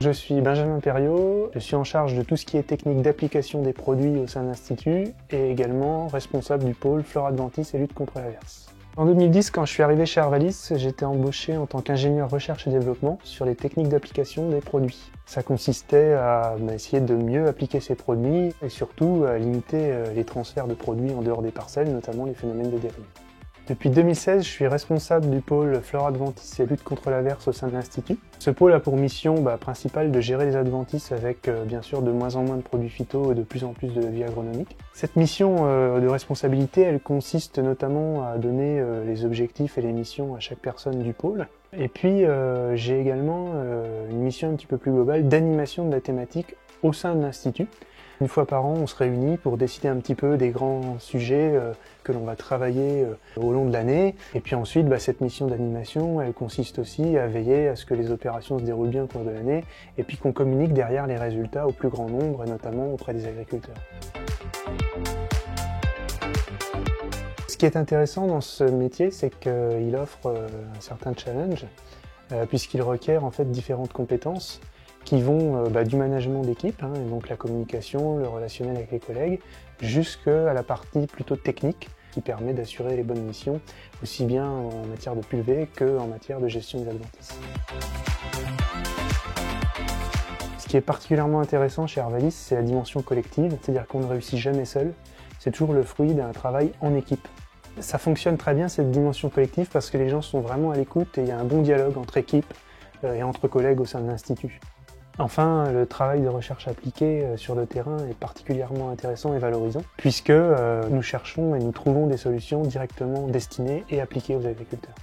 Je suis Benjamin Perriot, je suis en charge de tout ce qui est technique d'application des produits au sein de l'Institut et également responsable du pôle Flore Adventis et lutte contre l'averse. En 2010, quand je suis arrivé chez Arvalis, j'étais embauché en tant qu'ingénieur recherche et développement sur les techniques d'application des produits. Ça consistait à essayer de mieux appliquer ces produits et surtout à limiter les transferts de produits en dehors des parcelles, notamment les phénomènes de dérive. Depuis 2016, je suis responsable du pôle Flore Adventis et lutte contre l'averse au sein de l'Institut. Ce pôle a pour mission principale de gérer les adventices avec bien sûr de moins en moins de produits phyto et de plus en plus de vie agronomique. Cette mission de responsabilité, elle consiste notamment à donner les objectifs et les missions à chaque personne du pôle. Et puis j'ai également une mission un petit peu plus globale d'animation de la thématique au sein de l'Institut. Une fois par an, on se réunit pour décider un petit peu des grands sujets que l'on va travailler au long de l'année. Et puis ensuite, cette mission d'animation, elle consiste aussi à veiller à ce que les opérations se déroulent bien au cours de l'année et puis qu'on communique derrière les résultats au plus grand nombre et notamment auprès des agriculteurs. Ce qui est intéressant dans ce métier, c'est qu'il offre un certain challenge puisqu'il requiert en fait différentes compétences qui vont du management d'équipe, donc la communication, le relationnel avec les collègues, jusqu'à la partie plutôt technique qui permet d'assurer les bonnes missions, aussi bien en matière de pulvée qu'en matière de gestion des adventices. Ce qui est particulièrement intéressant chez Arvalis, c'est la dimension collective, c'est-à-dire qu'on ne réussit jamais seul, c'est toujours le fruit d'un travail en équipe. Ça fonctionne très bien cette dimension collective parce que les gens sont vraiment à l'écoute et il y a un bon dialogue entre équipes et entre collègues au sein de l'Institut. Enfin, le travail de recherche appliquée sur le terrain est particulièrement intéressant et valorisant, puisque nous cherchons et nous trouvons des solutions directement destinées et appliquées aux agriculteurs.